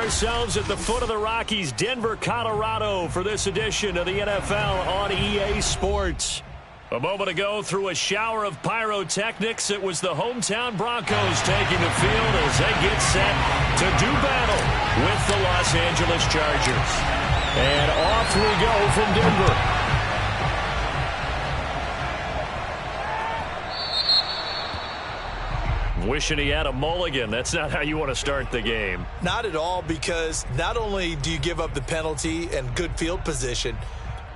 ourselves at the foot of the Rockies, Denver, Colorado, for this edition of the NFL on EA Sports. A moment ago, through a shower of pyrotechnics, it was the hometown Broncos taking the field as they get set to do battle with the Los Angeles Chargers. And off we go from Denver. Wishing he had a mulligan. That's not how you want to start the game. Not at all, because not only do you give up the penalty and good field position,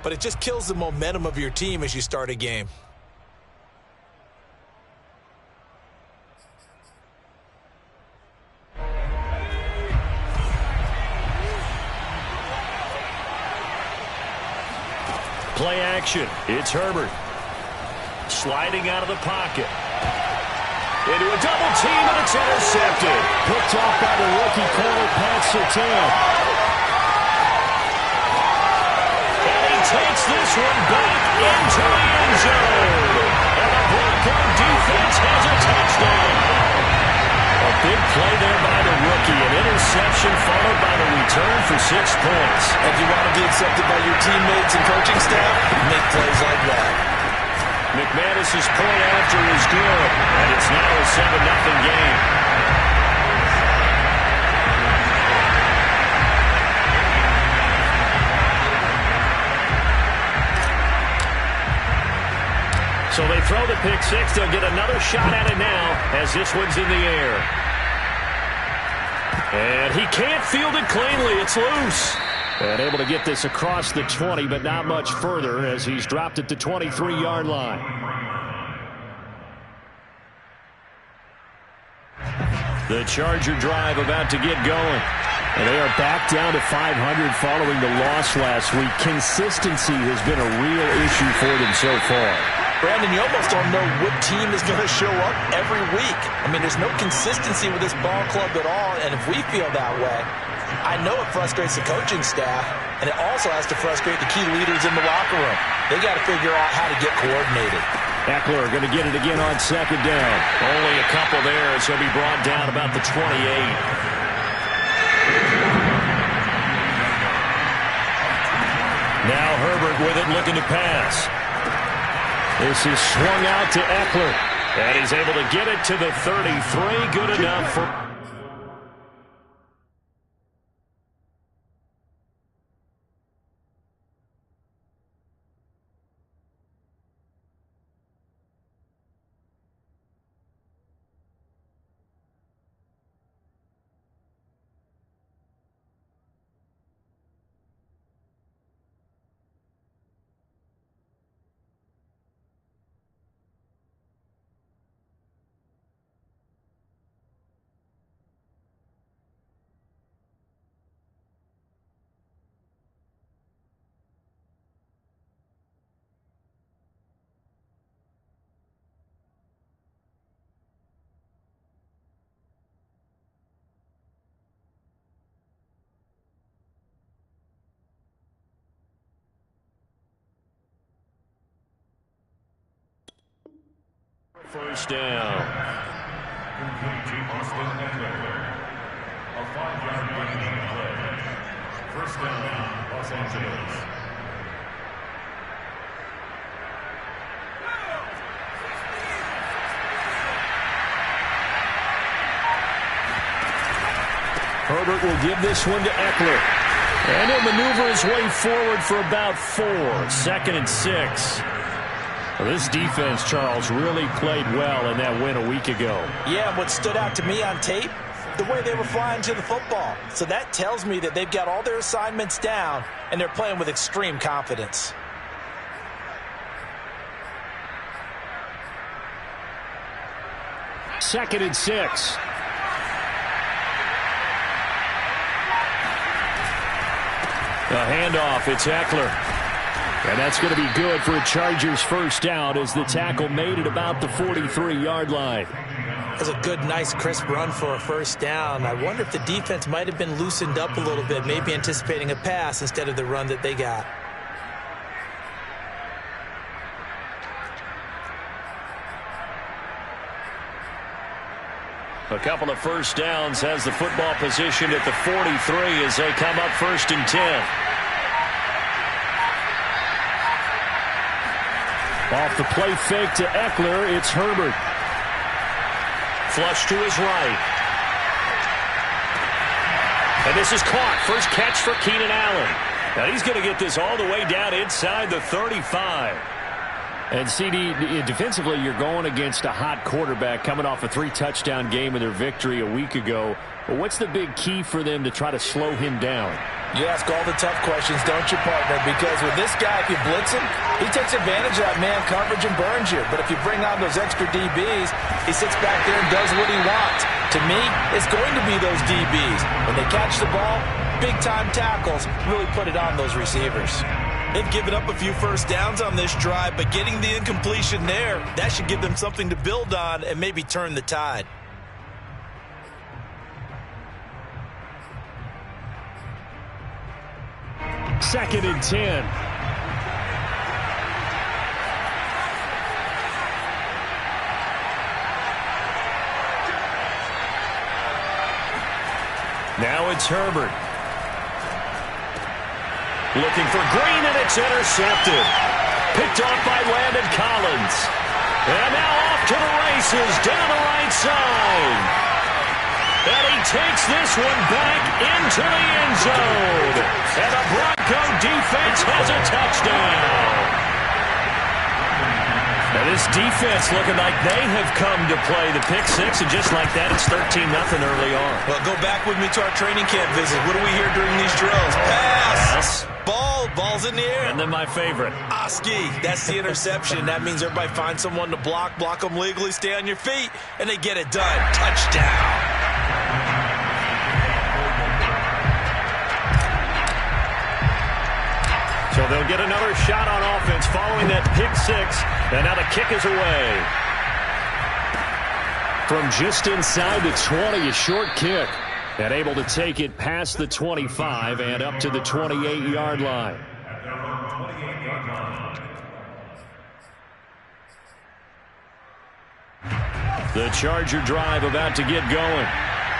but it just kills the momentum of your team as you start a game. Play action. It's Herbert. Sliding out of the pocket. Into a double team, and it's intercepted. Picked off by the rookie corner, Pat Surtain. And he takes this one back into the end zone. And the Bronco defense has a touchdown. A big play there by the rookie. An interception followed by the return for 6 points. If you want to be accepted by your teammates and coaching staff, make plays like that. McManus's point after is good, and it's now a 7-0 game. So they throw the pick six. They'll get another shot at it now as this one's in the air. And he can't field it cleanly. It's loose. And able to get this across the 20, but not much further as he's dropped at the 23-yard line. The Charger drive about to get going. And they are back down to 500 following the loss last week. Consistency has been a real issue for them so far. Brandon, you almost don't know what team is going to show up every week. I mean, there's no consistency with this ball club at all, and if we feel that way, I know it frustrates the coaching staff, and it also has to frustrate the key leaders in the locker room. They got to figure out how to get coordinated. Eckler going to get it again on second down. Only a couple there, so he'll be brought down about the 28. Now Herbert with it, looking to pass. This is swung out to Eckler, and he's able to get it to the 33. Good enough for... First down. Complete to Austin Eckler. A 5-yard running play. First down, Los Angeles. Herbert will give this one to Eckler. And he'll maneuver his way forward for about 4. 2nd and 6. Well, this defense, Charles, really played well in that win a week ago. Yeah, what stood out to me on tape, the way they were flying to the football. So that tells me that they've got all their assignments down, and they're playing with extreme confidence. Second and 6. A handoff, it's Eckler. And that's going to be good for a Chargers first down as the tackle made it about the 43-yard line. That's a good, nice, crisp run for a first down. I wonder if the defense might have been loosened up a little bit, maybe anticipating a pass instead of the run that they got. A couple of first downs, has the football position at the 43 as they come up 1st and 10. Off the play fake to Eckler, it's Herbert. Flush to his right. And this is caught. First catch for Keenan Allen. Now he's going to get this all the way down inside the 35. And CD, defensively, you're going against a hot quarterback coming off a 3-touchdown game in their victory a week ago. But what's the big key for them to try to slow him down? You ask all the tough questions, don't you, partner? Because with this guy, if you blitz him, he takes advantage of that man coverage and burns you. But if you bring on those extra DBs, he sits back there and does what he wants. To me, it's going to be those DBs. When they catch the ball, big-time tackles really put it on those receivers. They've given up a few first downs on this drive, but getting the incompletion there, that should give them something to build on and maybe turn the tide. Second and 10. Now it's Herbert. Looking for Green, and it's intercepted. Picked off by Landon Collins. And now off to the races down the right side. And he takes this one back into the end zone. And the Bronco defense has a touchdown. Now this defense looking like they have come to play the pick six, and just like that, it's 13-0 early on. Well, go back with me to our training camp visit. What do we hear during these drills? Pass! Ball's in the air. And then my favorite. Oski, that's the interception. That means everybody finds someone to block them legally, stay on your feet, and they get it done. Touchdown. So they'll get another shot on offense following that pick six. And now the kick is away. From just inside the 20, a short kick. And able to take it past the 25 and up to the 28-yard line. The Charger drive about to get going.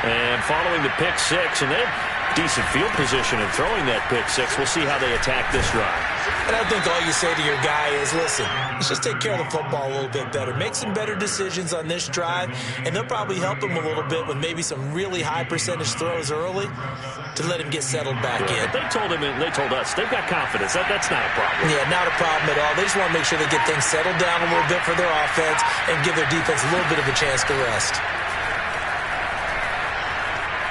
And following the pick six, and they have decent field position in throwing that pick six. We'll see how they attack this drive. And I think all you say to your guy is, listen, let's just take care of the football a little bit better. Make some better decisions on this drive, and they'll probably help him a little bit with maybe some really high percentage throws early to let him get settled back in. They told him, and they told us, they've got confidence. That's not a problem. Yeah, not a problem at all. They just want to make sure they get things settled down a little bit for their offense and give their defense a little bit of a chance to rest.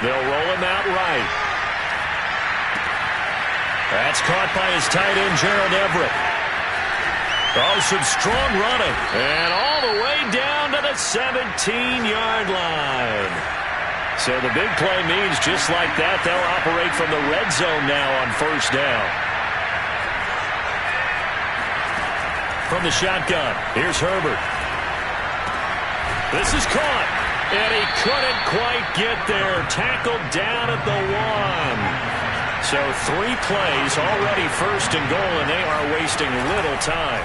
They'll roll him out right. That's caught by his tight end, Gerald Everett. Oh, some strong running. And all the way down to the 17-yard line. So the big play means just like that, they'll operate from the red zone now on first down. From the shotgun, here's Herbert. This is caught. And he couldn't quite get there. Tackled down at the 1. So 3 plays already first and goal, and they are wasting little time.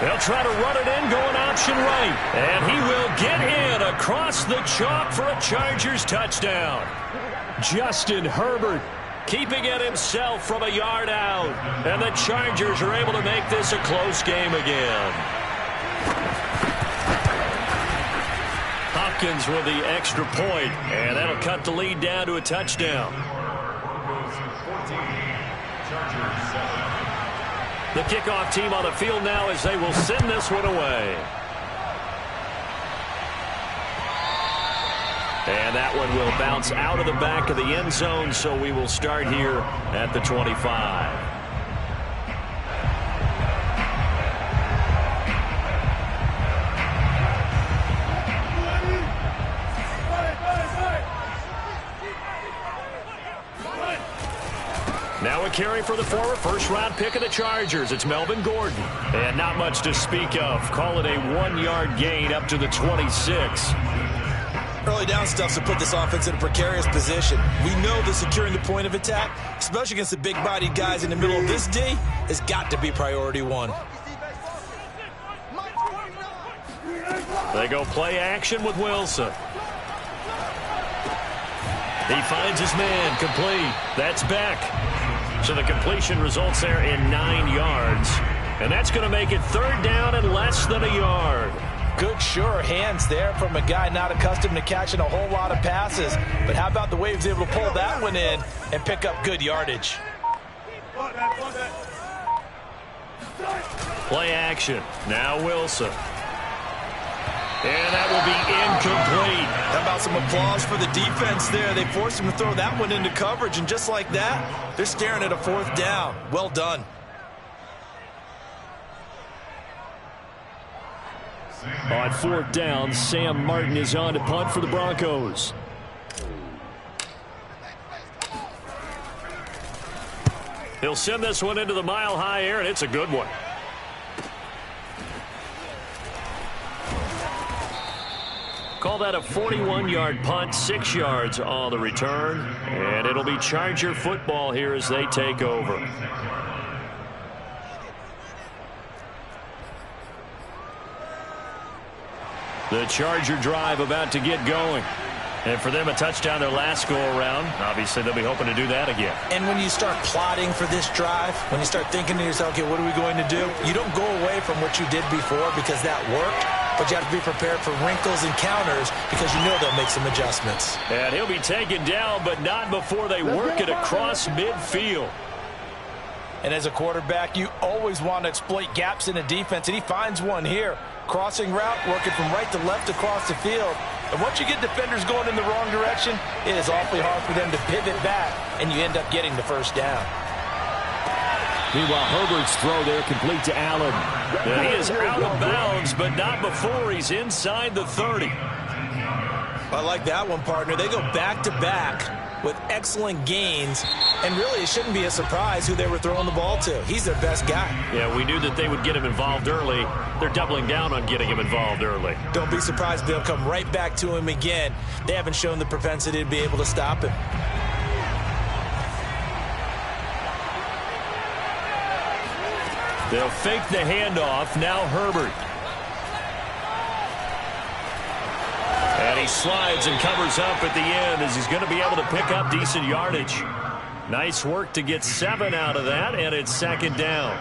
They'll try to run it in, going option right. And he will get in across the chalk for a Chargers touchdown. Justin Herbert keeping it himself from a yard out. And the Chargers are able to make this a close game again. Hopkins with the extra point, and that'll cut the lead down to a touchdown. The kickoff team on the field now as they will send this one away. And that one will bounce out of the back of the end zone, so we will start here at the 25. Now a carry for the former first-round pick of the Chargers. It's Melvin Gordon. And not much to speak of. Call it a 1-yard gain up to the 26. Early down stuff to put this offense in a precarious position. We know that securing the point of attack, especially against the big-bodied guys in the middle of this D, has got to be priority 1. They go play action with Wilson. He finds his man, complete. That's Beck. So the completion results there in 9 yards. And that's going to make it 3rd down and less than a yard. Good, sure hands there from a guy not accustomed to catching a whole lot of passes. But how about the way he was able to pull that one in and pick up good yardage? Play action. Now Wilson. And that will be incomplete. How about some applause for the defense there? They forced him to throw that one into coverage, and just like that, they're staring at a 4th down. Well done. On 4th down, Sam Martin is on to punt for the Broncos. He'll send this one into the mile-high air, and it's a good one. Call that a 41-yard punt, 6 yards on the return. And it'll be Charger football here as they take over. The Charger drive about to get going. And for them, a touchdown their last go-around. Obviously, they'll be hoping to do that again. And when you start plotting for this drive, when you start thinking to yourself, okay, what are we going to do? You don't go away from what you did before because that worked. But you have to be prepared for wrinkles and counters because you know they'll make some adjustments. And he'll be taken down, but not before they work it across midfield. And as a quarterback, you always want to exploit gaps in a defense, and he finds one here. Crossing route, working from right to left across the field. And once you get defenders going in the wrong direction, it is awfully hard for them to pivot back, and you end up getting the 1st down. Meanwhile, Herbert's throw there complete to Allen. Now, he is out of bounds, but not before he's inside the 30. I like that one, partner. They go back-to-back with excellent gains, and really it shouldn't be a surprise who they were throwing the ball to. He's their best guy. Yeah, we knew that they would get him involved early. They're doubling down on getting him involved early. Don't be surprised if they'll come right back to him again. They haven't shown the propensity to be able to stop him. They'll fake the handoff. Now Herbert. And he slides and covers up at the end as he's going to be able to pick up decent yardage. Nice work to get 7 out of that, and it's 2nd down.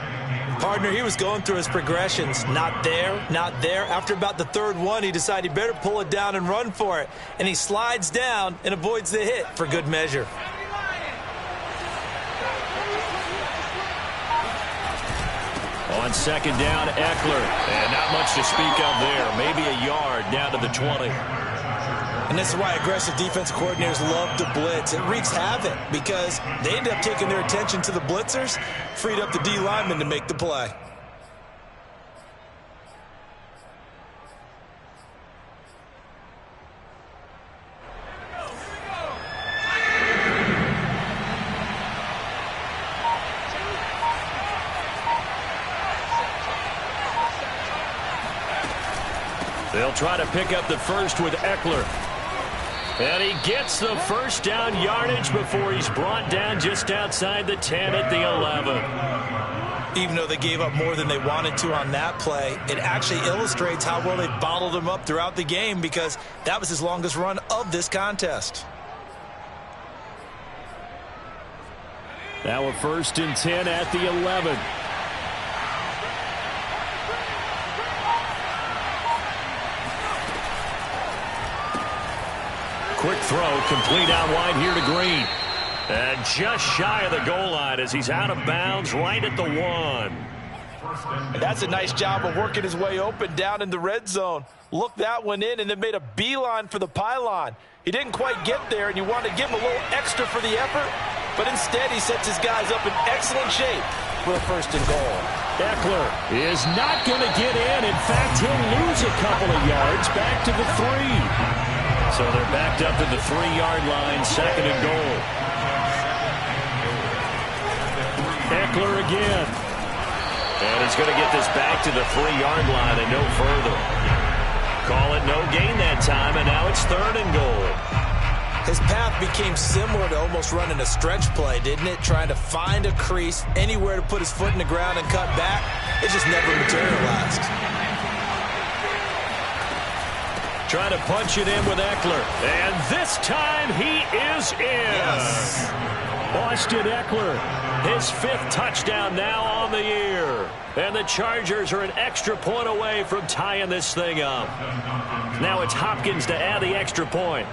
Partner, he was going through his progressions. Not there, not there. After about the 3rd one, he decided he better pull it down and run for it. And he slides down and avoids the hit for good measure. On 2nd down, Eckler. And not much to speak of there. Maybe a yard down to the 20. And this is why aggressive defensive coordinators love to blitz. It wreaks havoc because they end up taking their attention to the blitzers, freed up the D lineman to make the play. They'll try to pick up the first with Eckler. And he gets the 1st down yardage before he's brought down just outside the 10 at the 11. Even though they gave up more than they wanted to on that play, it actually illustrates how well they bottled him up throughout the game because that was his longest run of this contest. Now a 1st and 10 at the 11. Quick throw, complete out wide here to Green. And just shy of the goal line as he's out of bounds right at the 1. That's a nice job of working his way open down in the red zone. Looked that one in and then made a beeline for the pylon. He didn't quite get there, and you want to give him a little extra for the effort, but instead he sets his guys up in excellent shape for a 1st and goal. Eckler is not going to get in. In fact, he'll lose a couple of yards back to the 3. So they're backed up to the 3-yard line, 2nd and goal. Eckler again. And he's going to get this back to the 3-yard line and no further. Call it no gain that time, and now it's 3rd and goal. His path became similar to almost running a stretch play, didn't it? Trying to find a crease, anywhere to put his foot in the ground and cut back. It just never materialized. Trying to punch it in with Eckler. And this time he is in. Yes. Austin Eckler, his 5th touchdown now on the year. And the Chargers are an extra point away from tying this thing up. Now it's Hopkins to add the extra point.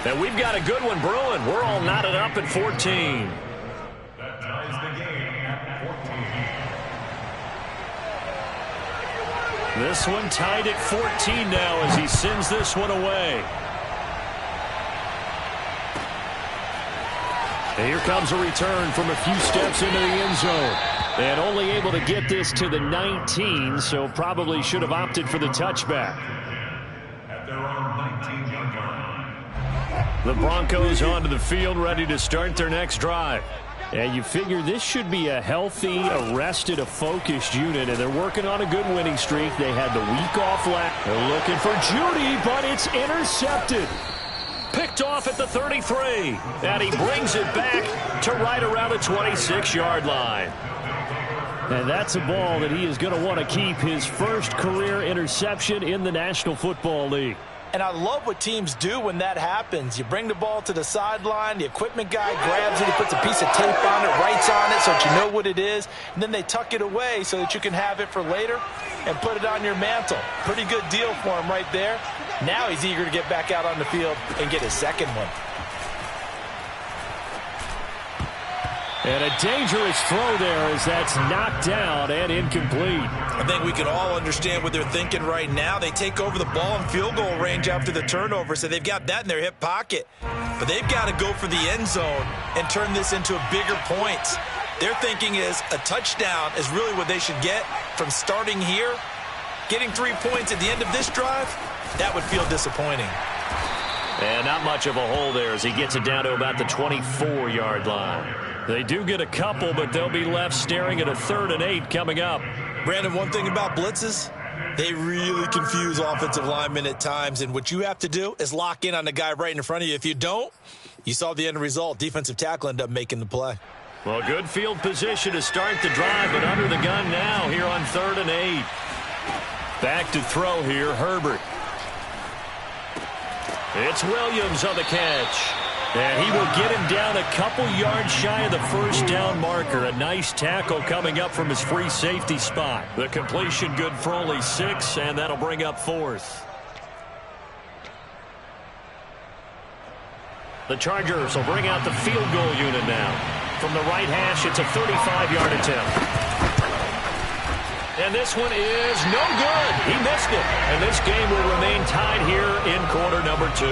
And we've got a good one brewing. We're all knotted up at 14. That ties the game at 14. This one tied at 14 now as he sends this one away. And here comes a return from a few steps into the end zone. And only able to get this to the 19, so probably should have opted for the touchback. At their own 19-yard line. The Broncos onto the field, ready to start their next drive. And you figure this should be a healthy, arrested, a focused unit, and they're working on a good winning streak. They had the week off last. They're looking for Judy, but it's intercepted. Picked off at the 33, and he brings it back to right around the 26-yard line. And that's a ball that he is going to want to keep, his first career interception in the National Football League. And I love what teams do when that happens. You bring the ball to the sideline, the equipment guy grabs it, he puts a piece of tape on it, writes on it so that you know what it is, and then they tuck it away so that you can have it for later and put it on your mantle. Pretty good deal for him right there. Now he's eager to get back out on the field and get his second one. And a dangerous throw there as that's knocked down and incomplete. I think we can all understand what they're thinking right now. They take over the ball in field goal range after the turnover, so they've got that in their hip pocket. But they've got to go for the end zone and turn this into a bigger point. Their thinking is a touchdown is really what they should get from starting here. Getting 3 points at the end of this drive, that would feel disappointing. And not much of a hole there as he gets it down to about the 24-yard line. They do get a couple, but they'll be left staring at a 3rd and 8 coming up. Brandon, one thing about blitzes, they really confuse offensive linemen at times, and what you have to do is lock in on the guy right in front of you. If you don't, you saw the end result. Defensive tackle ended up making the play. Well, good field position to start the drive, but under the gun now here on 3rd and 8. Back to throw here, Herbert. It's Williams on the catch. And he will get him down a couple yards shy of the first down marker. A nice tackle coming up from his free safety spot. The completion good for only 6, and that'll bring up 4th. The Chargers will bring out the field goal unit now. From the right hash, it's a 35-yard attempt. And this one is no good. He missed it. And this game will remain tied here in quarter number 2.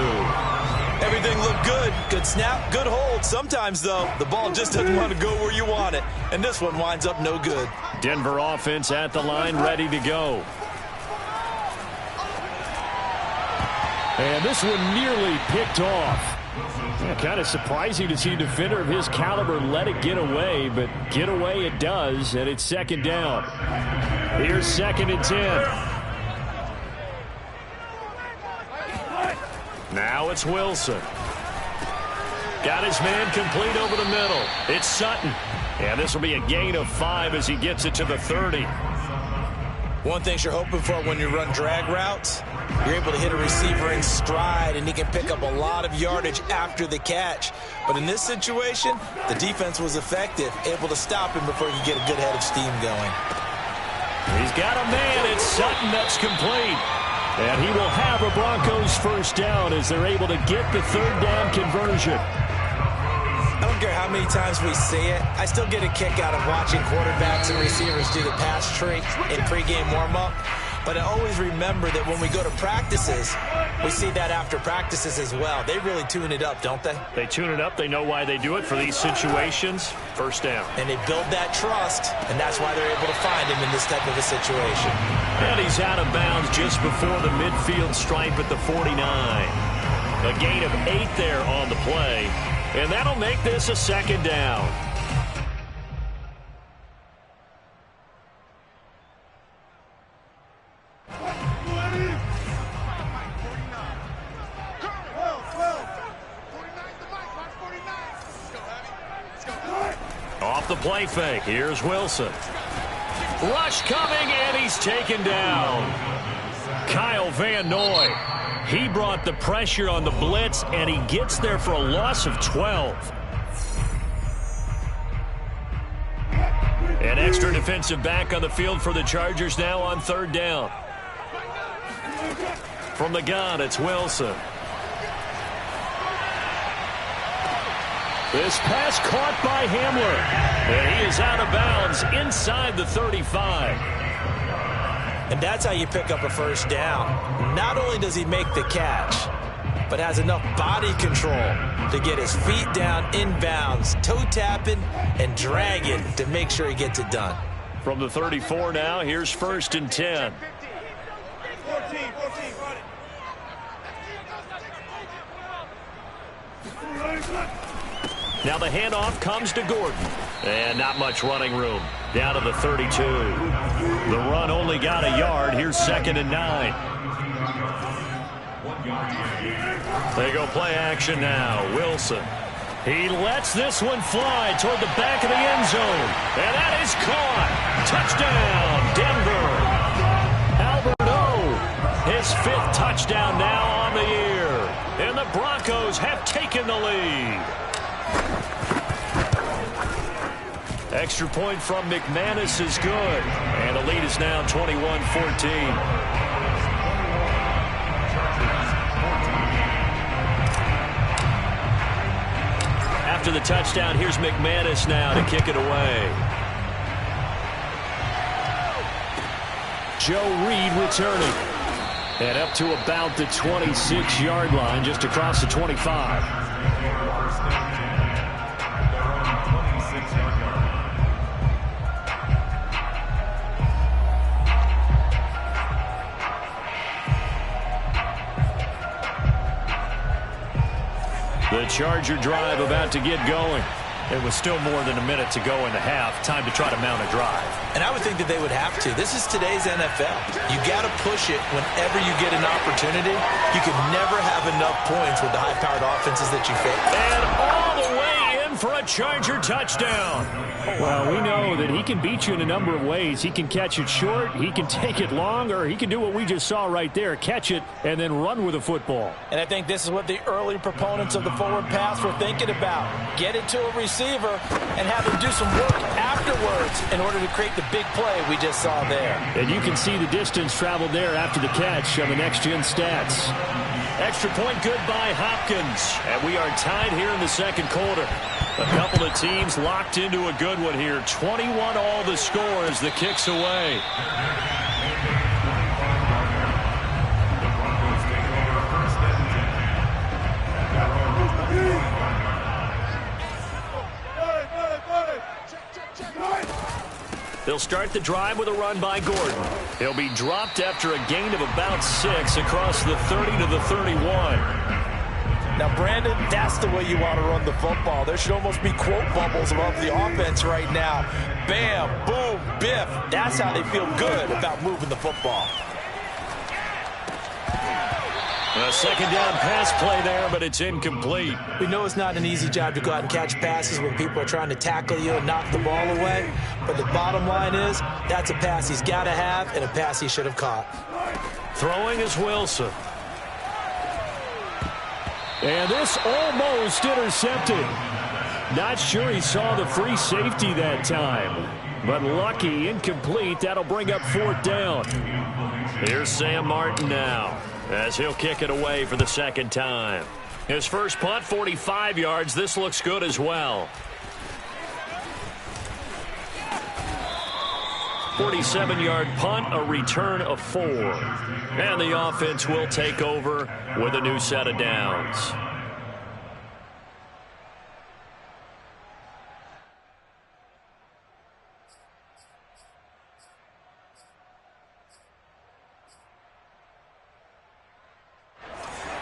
Everything looked good. Good snap, good hold. Sometimes, though, the ball just doesn't want to go where you want it. And this one winds up no good. Denver offense at the line, ready to go. And this one nearly picked off. Yeah, kind of surprising to see a defender of his caliber let it get away, but get away it does, and it's 2nd down. Here's 2nd and 10. Now it's Wilson. Got his man complete over the middle. It's Sutton. And this will be a gain of 5 as he gets it to the 30. One thing you're hoping for when you run drag routes, you're able to hit a receiver in stride, and he can pick up a lot of yardage after the catch. But in this situation, the defense was effective, able to stop him before he could get a good head of steam going. He's got a man. It's Sutton that's complete. And he will have a Broncos first down as they're able to get the 3rd down conversion. I don't care how many times we see it. I still get a kick out of watching quarterbacks and receivers do the pass tree in pregame warm-up. But I always remember that when we go to practices, we see that after practices as well. They really tune it up, don't they? They tune it up. They know why they do it for these situations. First down. And they build that trust, and that's why they're able to find him in this type of a situation. And he's out of bounds just before the midfield stripe at the 49. A gain of 8 there on the play. And that'll make this a 2nd down. Off the play fake, here's Wilson. Rush coming, and he's taken down. Kyle Van Noy. He brought the pressure on the blitz, and he gets there for a loss of 12. An extra defensive back on the field for the Chargers now on 3rd down. From the gun, it's Wilson. This pass caught by Hamler. And he is out of bounds inside the 35. And that's how you pick up a 1st down. Not only does he make the catch, but has enough body control to get his feet down inbounds, toe tapping and dragging to make sure he gets it done. From the 34 now, here's 1st and 10. 14. Now the handoff comes to Gordon. And not much running room. Down to the 32. The run only got a yard. Here's 2nd and 9. They go play action now. Wilson. He lets this one fly toward the back of the end zone. And that is caught. Touchdown, Denver. Albert O, his 5th touchdown now on the year. And the Broncos have taken the lead. Extra point from McManus is good. And the lead is now 21-14. After the touchdown, here's McManus now to kick it away. Joe Reed returning. And up to about the 26-yard line, just across the 25. The Charger drive about to get going. It was still more than a minute to go in the half. Time to try to mount a drive. And I would think that they would have to. This is today's NFL. You got to push it whenever you get an opportunity. You can never have enough points with the high-powered offenses that you face. And all the way in for a Charger touchdown. Well, we know that he can beat you in a number of ways. He can catch it short, he can take it long, or he can do what we just saw right there, catch it and then run with the football. And I think this is what the early proponents of the forward pass were thinking about. Get it to a receiver and have him do some work afterwards in order to create the big play we just saw there. And you can see the distance traveled there after the catch on the next-gen stats. Extra point good by Hopkins. And we are tied here in the 2nd quarter. A couple of teams locked into a good one here. 21 all the score as the kick's away. They'll start the drive with a run by Gordon. He'll be dropped after a gain of about 6 across the 30 to the 31. Now, Brandon, that's the way you want to run the football. There should almost be quote bubbles above the offense right now. Bam, boom, biff. That's how they feel good about moving the football. A 2nd down pass play there, but it's incomplete. We know it's not an easy job to go out and catch passes when people are trying to tackle you and knock the ball away. But the bottom line is, that's a pass he's got to have and a pass he should have caught. Throwing is Wilson. And this almost intercepted. Not sure he saw the free safety that time. But lucky, incomplete. That'll bring up 4th down. Here's Sam Martin now, as he'll kick it away for the 2nd time. His first punt, 45 yards. This looks good as well. 47-yard punt, a return of 4. And the offense will take over with a new set of downs.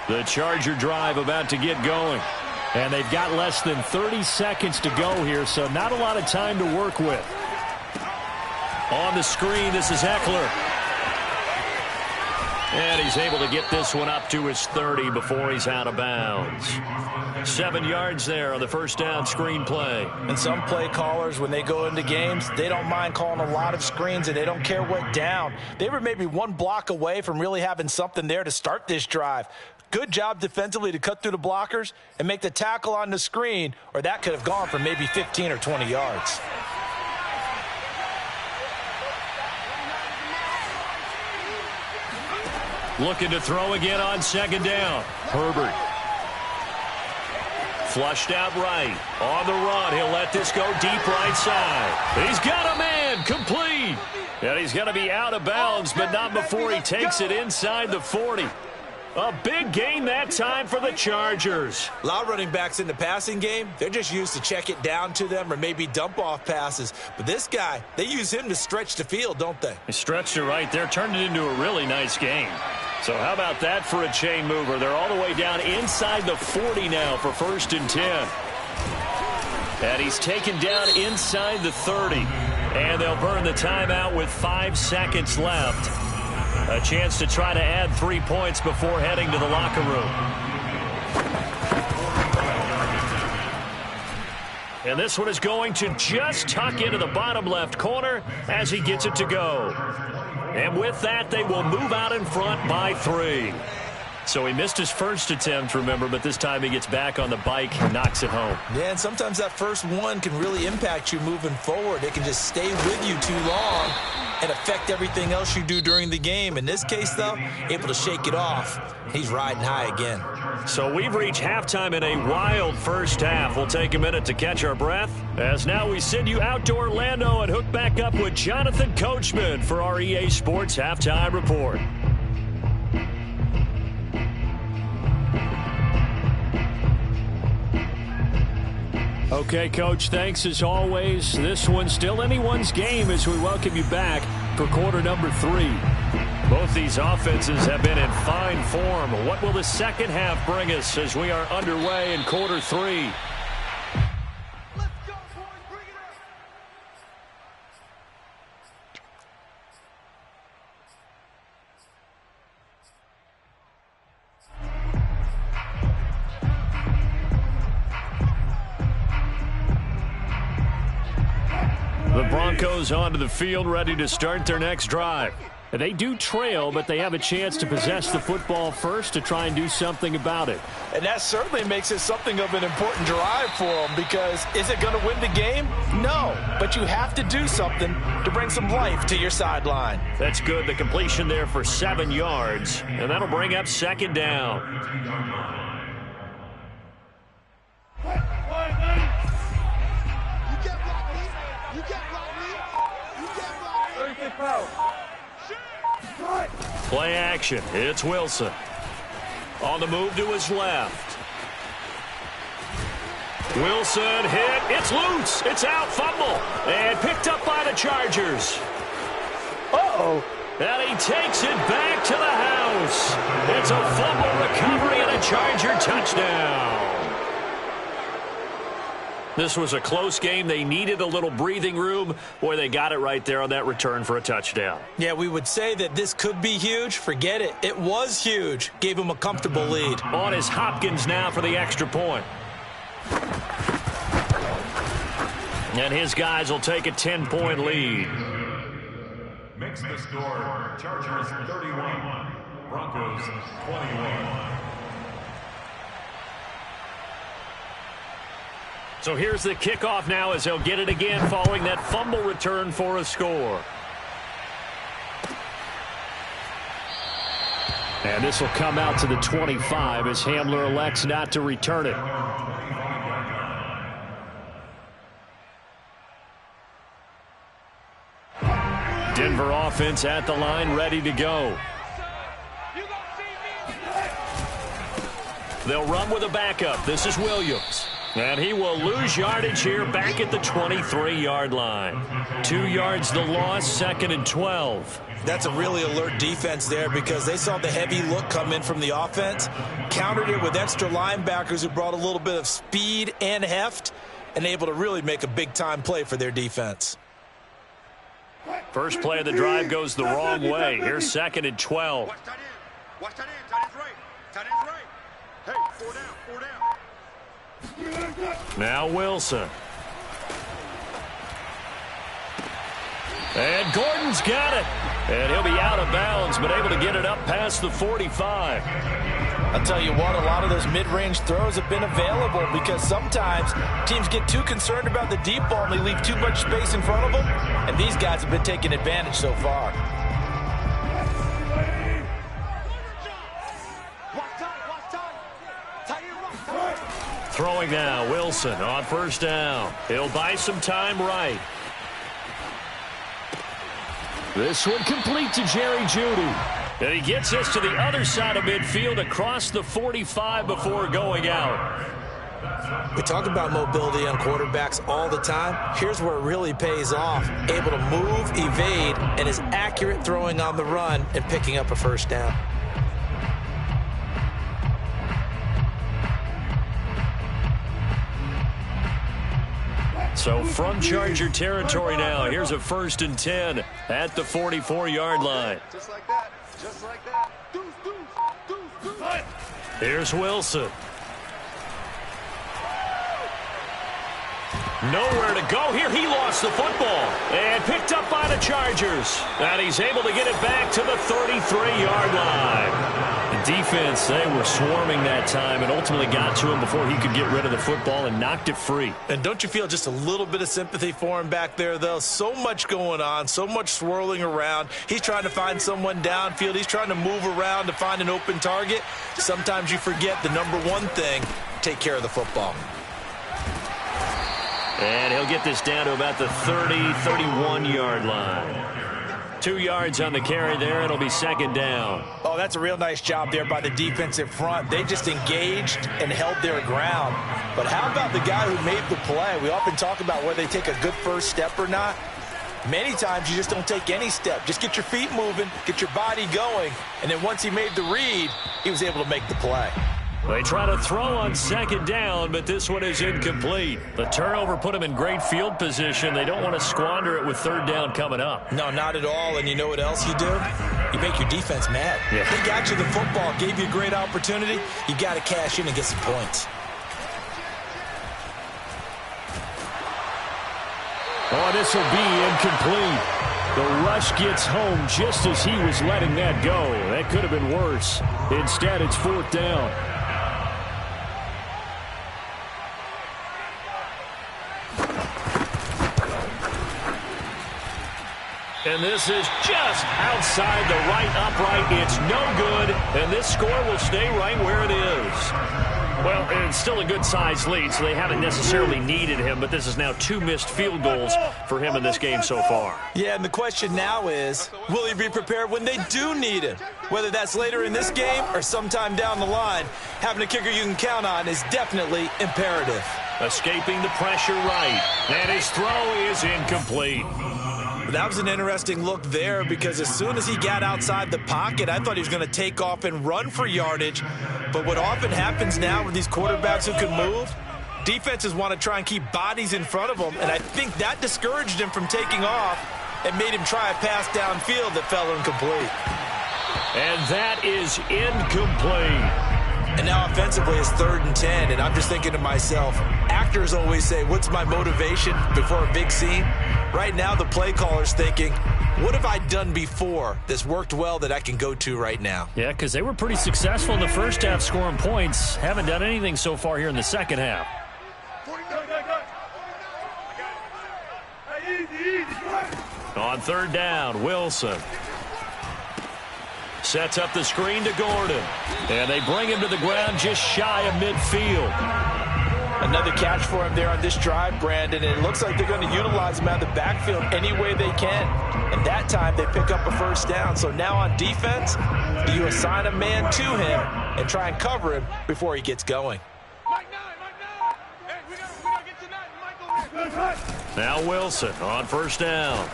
The Charger drive about to get going. And they've got less than 30 seconds to go here, so not a lot of time to work with. On the screen, this is Eckler. And he's able to get this one up to his 30 before he's out of bounds. 7 yards there on the first down screen play. And some play callers, when they go into games, they don't mind calling a lot of screens, and they don't care what down. They were maybe one block away from really having something there to start this drive. Good job defensively to cut through the blockers and make the tackle on the screen, or that could have gone for maybe 15 or 20 yards. Looking to throw again on second down. Herbert. Flushed out right. On the run. He'll let this go deep right side. He's got a man. Complete. And he's going to be out of bounds, but not before he takes it inside the 40. A big gain that time for the Chargers. A lot of running backs in the passing game, they're just used to check it down to them or maybe dump off passes. But this guy, they use him to stretch the field, don't they? He stretched it right there, turned it into a really nice game. So how about that for a chain mover? They're all the way down inside the 40 now for 1st and 10. And he's taken down inside the 30. And they'll burn the timeout with 5 seconds left. A chance to try to add 3 points before heading to the locker room. And this one is going to just tuck into the bottom left corner as he gets it to go. And with that, they will move out in front by 3. So he missed his first attempt, remember, but this time he gets back on the bike and knocks it home. Yeah, and sometimes that first one can really impact you moving forward. It can just stay with you too long and affect everything else you do during the game. In this case, though, able to shake it off. He's riding high again. So we've reached halftime in a wild first half. We'll take a minute to catch our breath, as now we send you out to Orlando and hook back up with Jonathan Coachman for our EA Sports Halftime Report. Okay, Coach, thanks as always. This one's still anyone's game as we welcome you back for quarter number 3. Both these offenses have been in fine form. What will the second half bring us as we are underway in quarter 3? Let's go, boys. Bring it up. The Broncos onto the field, ready to start their next drive. They do trail, but they have a chance to possess the football first to try and do something about it. And that certainly makes it something of an important drive for them, because is it going to win the game? No, but you have to do something to bring some life to your sideline. That's good. The completion there for 7 yards, and that'll bring up second down. Play action. It's Wilson. On the move to his left. Wilson hit. It's loose. It's out. Fumble. And picked up by the Chargers. Uh-oh. And he takes it back to the house. It's a fumble recovery and a Charger touchdown. This was a close game. They needed a little breathing room. Boy, they got it right there on that return for a touchdown. Yeah, we would say that this could be huge. Forget it. It was huge. Gave him a comfortable lead. On is Hopkins now for the extra point. And his guys will take a 10-point lead. Makes the score Chargers 31, Broncos 21. So here's the kickoff now as he'll get it again following that fumble return for a score. And this will come out to the 25 as Hamler elects not to return it. Denver offense at the line, ready to go. They'll run with a backup. This is Williams. And he will lose yardage here back at the 23-yard line. 2 yards the loss, 2nd and 12. That's a really alert defense there, because they saw the heavy look come in from the offense, countered it with extra linebackers who brought a little bit of speed and heft, and able to really make a big-time play for their defense. First play of the drive goes the wrong way. Here's 2nd and 12. Watch tight end. Tight end's right. Tight end's right. Hey, 4 down. 4 down. Now Wilson. And Gordon's got it. And he'll be out of bounds, but able to get it up past the 45. I'll tell you what, a lot of those mid-range throws have been available because sometimes teams get too concerned about the deep ball and they leave too much space in front of them, and these guys have been taking advantage so far. Throwing now, Wilson on first down. He'll buy some time right. This one complete to Jerry Jeudy. And he gets us to the other side of midfield across the 45 before going out. We talk about mobility on quarterbacks all the time. Here's where it really pays off. Able to move, evade, and is accurate throwing on the run and picking up a first down. So from Charger territory now, here's a 1st and 10 at the 44-yard line. Just like that. Just like that. Deuce, deuce, deuce, deuce. Here's Wilson. Nowhere to go here. He lost the football and picked up by the Chargers. And he's able to get it back to the 33-yard line. The defense, they were swarming that time and ultimately got to him before he could get rid of the football and knocked it free. And don't you feel just a little bit of sympathy for him back there, though? So much going on, so much swirling around. He's trying to find someone downfield. He's trying to move around to find an open target. Sometimes you forget the number one thing, take care of the football. And he'll get this down to about the 30, 31-yard line. 2 yards on the carry there. It'll be 2nd down. Oh, that's a real nice job there by the defensive front. They just engaged and held their ground. But how about the guy who made the play? We often talk about whether they take a good first step or not. Many times you just don't take any step. Just get your feet moving, get your body going, and then once he made the read, he was able to make the play. They try to throw on 2nd down, but this one is incomplete. The turnover put them in great field position. They don't want to squander it with 3rd down coming up. No, not at all. And you know what else you do? You make your defense mad. Yeah. They got you the football, gave you a great opportunity. You got to cash in and get some points. Oh, this will be incomplete. The rush gets home just as he was letting that go. That could have been worse. Instead, it's 4th down. And this is just outside the right upright. It's no good, and this score will stay right where it is. Well, it's still a good-sized lead, so they haven't necessarily needed him, but this is now 2 missed field goals for him in this game so far. Yeah, and the question now is, will he be prepared when they do need him? Whether that's later in this game or sometime down the line, having a kicker you can count on is definitely imperative. Escaping the pressure right, and his throw is incomplete. That was an interesting look there because as soon as he got outside the pocket, I thought he was going to take off and run for yardage. But what often happens now with these quarterbacks who can move, defenses want to try and keep bodies in front of them, and I think that discouraged him from taking off and made him try a pass downfield that fell incomplete. And that is incomplete. And now offensively it's 3rd and 10, and I'm just thinking to myself, actors always say, what's my motivation before a big scene? Right now the play caller's thinking, what have I done before that's worked well that I can go to right now? Yeah, because they were pretty successful in the first half scoring points. Haven't done anything so far here in the second half. On 3rd down, Wilson sets up the screen to Gordon. And they bring him to the ground just shy of midfield. Another catch for him there on this drive, Brandon, and it looks like they're going to utilize him out of the backfield any way they can. And that time they pick up a first down. So now on defense, do you assign a man to him and try and cover him before he gets going? Now Wilson on first down.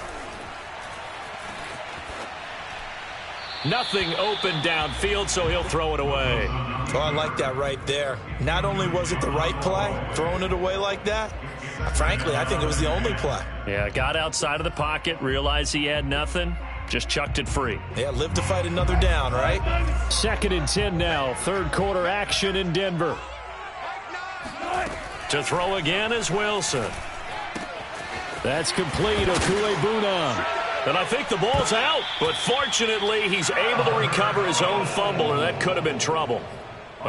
Nothing open downfield, so he'll throw it away. Oh, I like that right there. Not only was it the right play, throwing it away like that, frankly, I think it was the only play. Yeah, got outside of the pocket, realized he had nothing, Just chucked it free. Yeah, live to fight another down, right? 2nd and 10 now. Third quarter action in Denver. To throw again is Wilson. That's complete. Okuegbunam. And I think the ball's out. But fortunately, he's able to recover his own fumble, or that could have been trouble.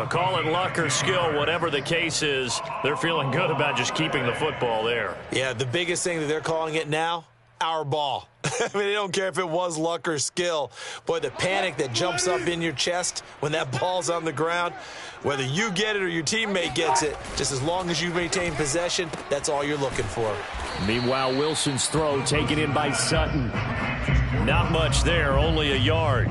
Call it luck or skill, whatever the case is, they're feeling good about just keeping the football there. Yeah, the biggest thing that they're calling it now, our ball. I mean, they don't care if it was luck or skill. Boy, the panic that jumps up in your chest when that ball's on the ground, whether you get it or your teammate gets it, just as long as you maintain possession, that's all you're looking for. Meanwhile, Wilson's throw taken in by Sutton. Not much there, only a yard.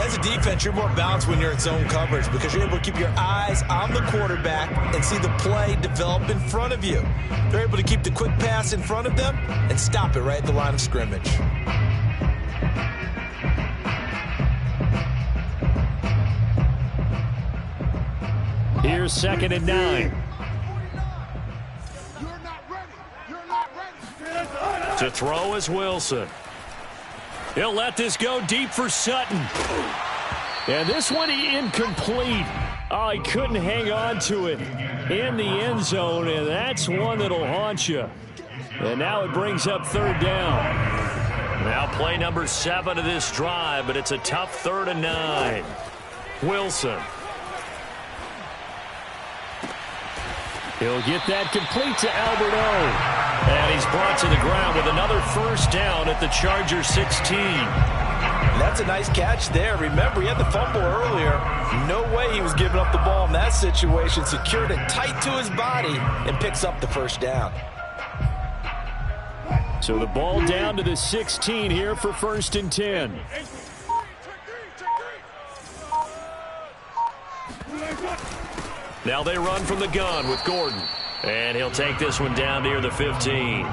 As a defense, you're more balanced when you're in zone coverage because you're able to keep your eyes on the quarterback and see the play develop in front of you. They're able to keep the quick pass in front of them and stop it right at the line of scrimmage. Here's 2nd and 9. To throw is Wilson. He'll let this go deep for Sutton. And this one incomplete. Oh, he couldn't hang on to it in the end zone, and that's one that'll haunt you. And now it brings up 3rd down. Now play number 7 of this drive, but it's a tough 3rd and 9. Wilson. He'll get that complete to Alberto. And he's brought to the ground with another 1st down at the Chargers 16. That's a nice catch there. Remember, he had the fumble earlier. No way he was giving up the ball in that situation. Secured it tight to his body and picks up the 1st down. So the ball down to the 16 here for 1st and 10. Now they run from the gun with Gordon. And he'll take this one down near the 15.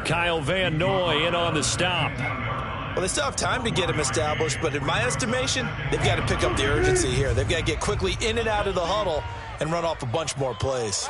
Kyle Van Noy in on the stop. Well, they still have time to get him established, but in my estimation, they've got to pick up the urgency here. They've got to get quickly in and out of the huddle and run off a bunch more plays.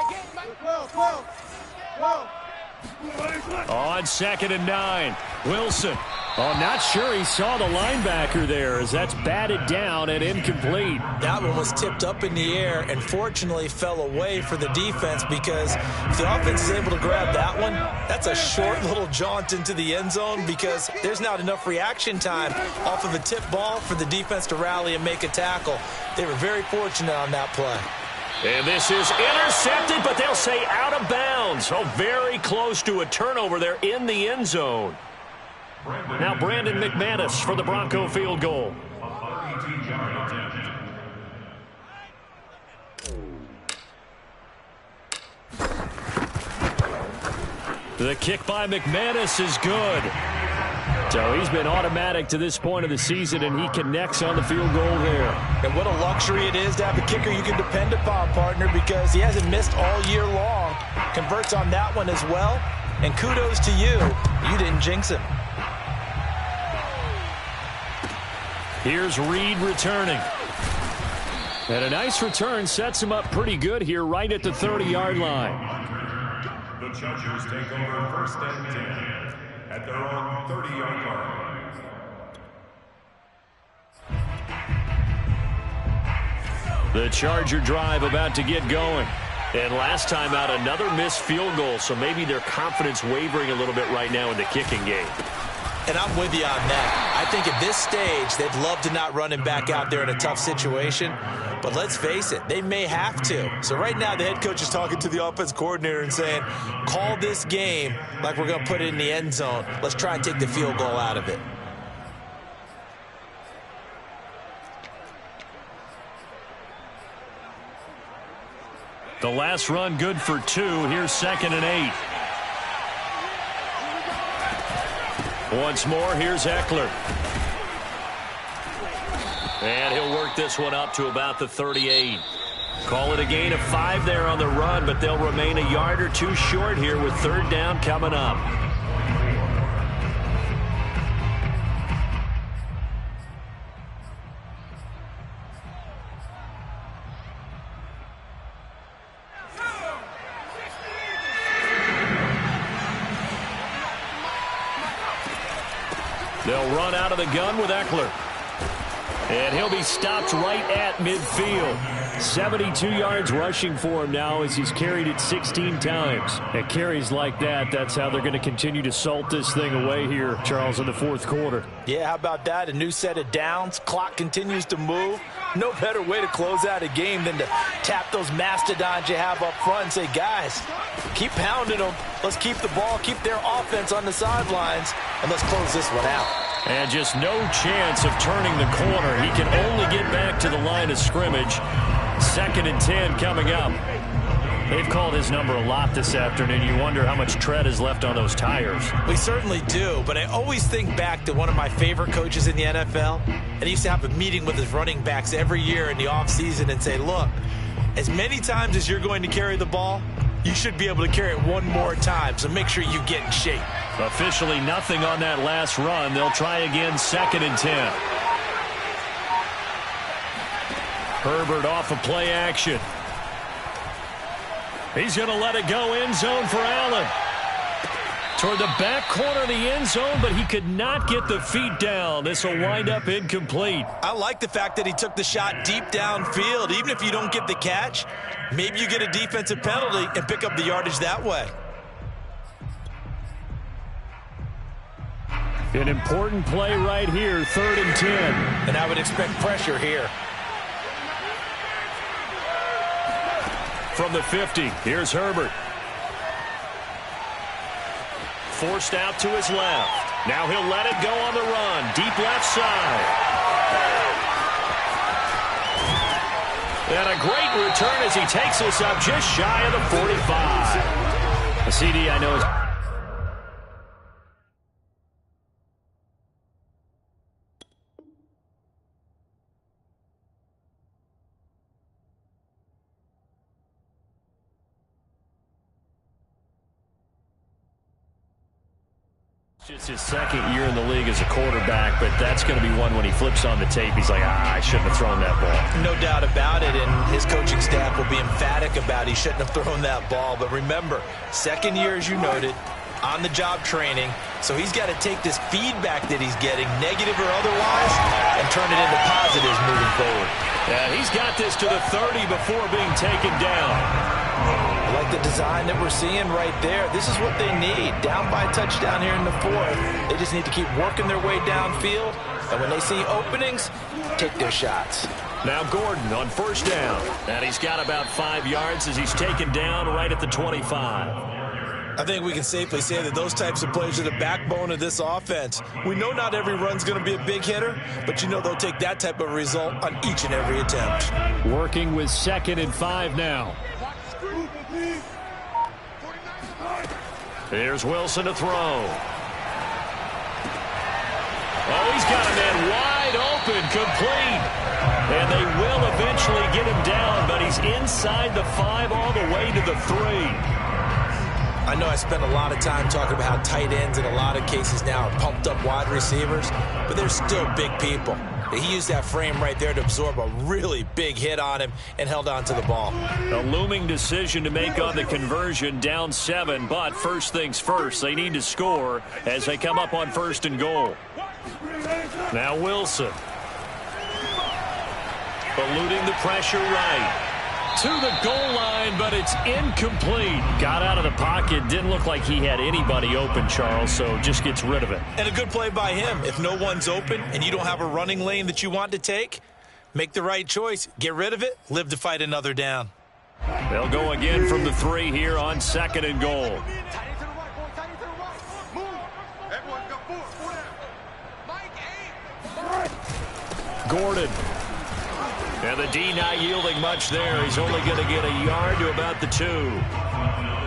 On 2nd and 9, Wilson. Oh, not sure he saw the linebacker there as that's batted down and incomplete. That one was tipped up in the air and fortunately fell away for the defense because if the offense is able to grab that one, that's a short little jaunt into the end zone because there's not enough reaction time off of a tip ball for the defense to rally and make a tackle. They were very fortunate on that play. And this is intercepted, but they'll say out of bounds. Oh, very close to a turnover there in the end zone. Now Brandon McManus for the Bronco field goal. The kick by McManus is good. So he's been automatic to this point of the season, and he connects on the field goal there. And what a luxury it is to have a kicker you can depend upon, partner, because he hasn't missed all year long. Converts on that one as well. And kudos to you. You didn't jinx him. Here's Reed returning. And a nice return sets him up pretty good here right at the 30-yard line. The Chargers take over 1st and 10 at their own 30-yard line. The Charger drive about to get going. And last time out, another missed field goal, so maybe their confidence wavering a little bit right now in the kicking game. And I'm with you on that. I think at this stage, they'd love to not run him back out there in a tough situation. But let's face it, they may have to. So right now, the head coach is talking to the offense coordinator and saying, call this game like we're going to put it in the end zone. Let's try and take the field goal out of it. The last run good for 2. Here's 2nd and 8. Once more, here's Eckler. And he'll work this one up to about the 38. Call it a gain of 5 there on the run, but they'll remain a yard or 2 short here with 3rd down coming up. They'll run out of the gun with Eckler. And he'll be stopped right at midfield. 72 yards rushing for him now as he's carried it 16 times. At carries like that, that's how they're going to continue to salt this thing away here, Charles, in the fourth quarter. Yeah, how about that? A new set of downs. Clock continues to move. No better way to close out a game than to tap those mastodons you have up front and say, guys, keep pounding them. Let's keep the ball, keep their offense on the sidelines, and let's close this one out. And just no chance of turning the corner. He can only get back to the line of scrimmage. 2nd and 10 coming up. They've called his number a lot this afternoon. You wonder how much tread is left on those tires. We certainly do, but I always think back to one of my favorite coaches in the NFL. And he used to have a meeting with his running backs every year in the offseason and say, look, as many times as you're going to carry the ball, you should be able to carry it one more time, so make sure you get in shape. Officially nothing on that last run. They'll try again, 2nd and 10. Herbert off of play action. He's going to let it go end zone for Allen. Toward the back corner of the end zone, but he could not get the feet down. This will wind up incomplete. I like the fact that he took the shot deep downfield. Even if you don't get the catch, maybe you get a defensive penalty and pick up the yardage that way. An important play right here, 3rd and 10. And I would expect pressure here. From the 50, here's Herbert. Forced out to his left. Now he'll let it go on the run. Deep left side. And a great return as he takes us up just shy of the 45. A CD I know is... It's his 2nd year in the league as a quarterback, but that's going to be one when he flips on the tape. He's like, I shouldn't have thrown that ball. No doubt about it, and his coaching staff will be emphatic about he shouldn't have thrown that ball. But remember, 2nd year, as you noted, on-the-job training, so he's got to take this feedback that he's getting, negative or otherwise, and turn it into positives moving forward. Yeah, he's got this to the 30 before being taken down. I like the design that we're seeing right there. This is what they need. Down by a touchdown here in the 4th. They just need to keep working their way downfield. And when they see openings, take their shots. Now Gordon on 1st down. And he's got about 5 yards as he's taken down right at the 25. I think we can safely say that those types of plays are the backbone of this offense. We know not every run's going to be a big hitter, but you know they'll take that type of result on each and every attempt. Working with 2nd and 5 now. Here's Wilson to throw. Oh, he's got a man wide open, complete. And they will eventually get him down, but he's inside the 5 all the way to the 3. I know I spent a lot of time talking about how tight ends in a lot of cases now are pumped up wide receivers, but they're still big people. He used that frame right there to absorb a really big hit on him and held on to the ball. A looming decision to make on the conversion, down 7, but first things first, they need to score as they come up on 1st and goal. Now Wilson. Eluding the pressure right. To the goal line, but it's incomplete. Got out of the pocket. Didn't look like he had anybody open, Charles, so just gets rid of it. And a good play by him. If no one's open and you don't have a running lane that you want to take, make the right choice. Get rid of it. Live to fight another down. They'll go again from the 3 here on 2nd and goal. Gordon. And the D not yielding much there. He's only going to get a yard to about the 2.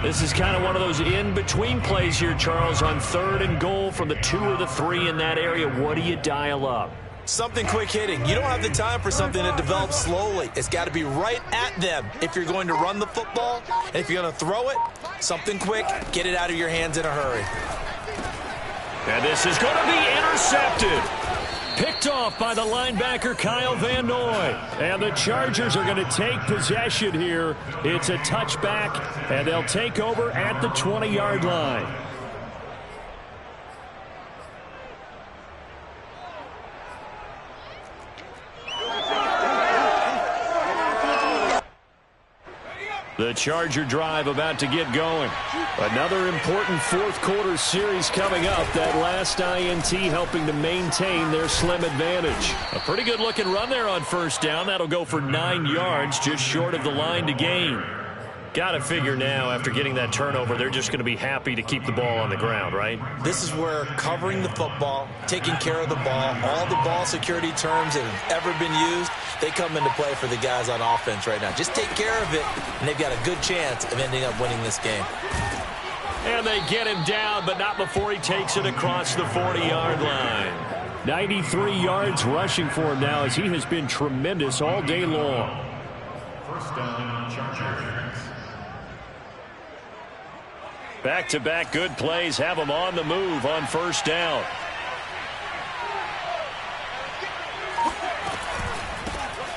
This is kind of one of those in-between plays here, Charles, on 3rd and goal from the 2 or the 3 in that area. What do you dial up? Something quick hitting. You don't have the time for something that develops slowly. It's got to be right at them if you're going to run the football. And if you're going to throw it, something quick, get it out of your hands in a hurry. And this is going to be intercepted. Picked off by the linebacker, Kyle Van Noy. And the Chargers are going to take possession here. It's a touchback, and they'll take over at the 20-yard line. The Charger drive about to get going. Another important fourth-quarter series coming up. That last INT helping to maintain their slim advantage. A pretty good-looking run there on first down. That'll go for 9 yards, just short of the line to gain. Got to figure now, after getting that turnover, they're just going to be happy to keep the ball on the ground, right? This is where covering the football, taking care of the ball, all the ball security terms that have ever been used, they come into play for the guys on offense right now. Just take care of it, and they've got a good chance of ending up winning this game. And they get him down, but not before he takes it across the 40-yard line. 93 yards rushing for him now, as he has been tremendous all day long. First down, Chargers. Back-to-back good plays have him on the move on first down.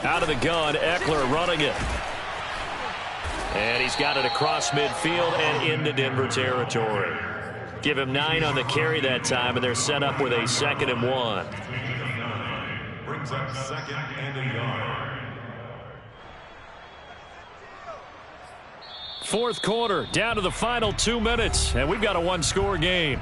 Out of the gun, Eckler running it. And he's got it across midfield and into Denver territory. Give him 9 on the carry that time, and they're set up with a 2nd and 1. Brings up 2nd and a yard. Fourth quarter, down to the final 2 minutes, and we've got a one-score game.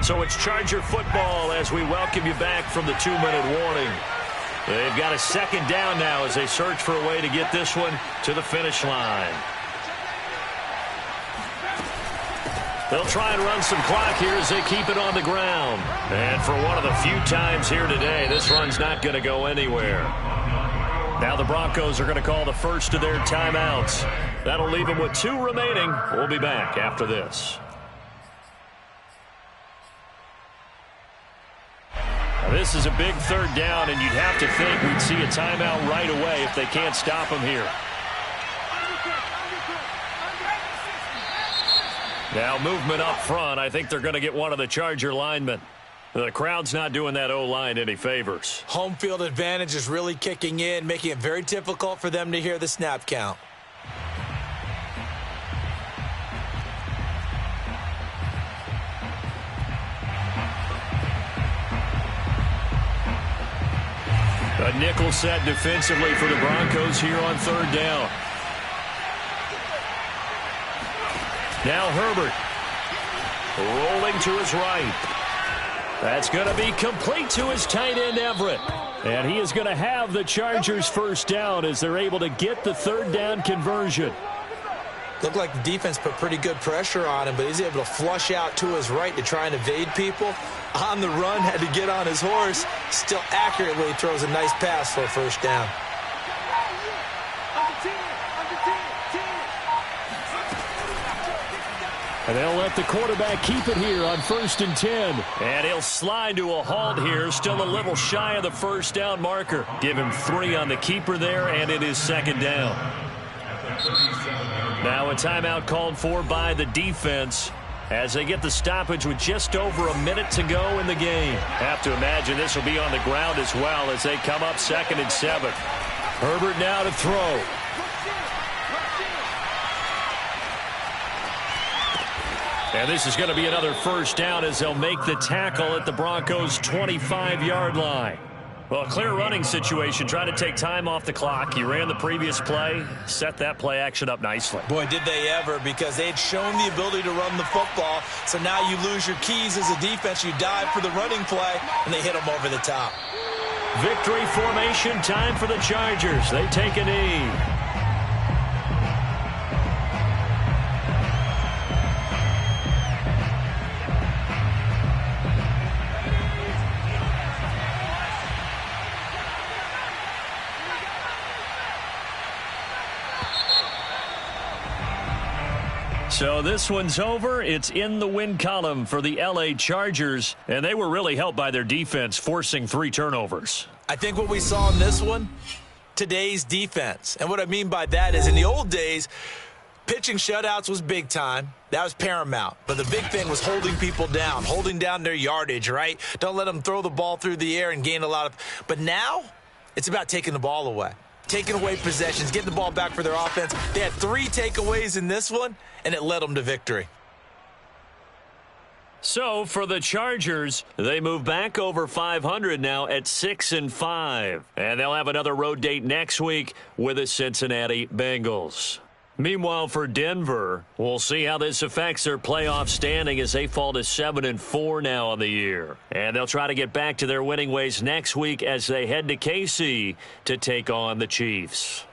So it's Charger football as we welcome you back from the 2-minute warning. They've got a 2nd down now as they search for a way to get this one to the finish line. They'll try and run some clock here as they keep it on the ground. And for one of the few times here today, this run's not going to go anywhere. Now the Broncos are going to call the first of their timeouts. That'll leave them with 2 remaining. We'll be back after this. Now this is a big 3rd down, and you'd have to think we'd see a timeout right away if they can't stop him here. Now movement up front. I think they're going to get one of the Charger linemen. The crowd's not doing that O-line any favors. Home field advantage is really kicking in, making it very difficult for them to hear the snap count. A nickel set defensively for the Broncos here on 3rd down. Now Herbert rolling to his right. That's going to be complete to his tight end Everett. And he is going to have the Chargers first down as they're able to get the 3rd down conversion. Looked like the defense put pretty good pressure on him, but he's able to flush out to his right to try and evade people. On the run, had to get on his horse. Still accurately throws a nice pass for a first down. And they'll let the quarterback keep it here on 1st and 10. And he'll slide to a halt here. Still a little shy of the first down marker. Give him 3 on the keeper there, and it is 2nd down. Now a timeout called for by the defense as they get the stoppage with just over a minute to go in the game. Have to imagine this will be on the ground as well as they come up 2nd and 7. Herbert now to throw. And this is going to be another first down as they'll make the tackle at the Broncos' 25-yard line. Well, a clear running situation, trying to take time off the clock. You ran the previous play, set that play action up nicely. Boy, did they ever, because they had shown the ability to run the football. So now you lose your keys as a defense. You dive for the running play, and they hit them over the top. Victory formation time for the Chargers. They take a knee. So this one's over. It's in the win column for the LA Chargers, and they were really helped by their defense, forcing 3 turnovers. I think what we saw in this one, today's defense. And what I mean by that is in the old days, pitching shutouts was big time. That was paramount. But the big thing was holding people down, holding down their yardage, right? Don't let them throw the ball through the air and gain a lot of. But now it's about taking the ball away. Taking away possessions, getting the ball back for their offense. They had 3 takeaways in this one, and it led them to victory. So for the Chargers, they move back over 500 now at 6-5. And they'll have another road date next week with the Cincinnati Bengals. Meanwhile, for Denver, we'll see how this affects their playoff standing as they fall to 7-4 now on the year. And they'll try to get back to their winning ways next week as they head to KC to take on the Chiefs.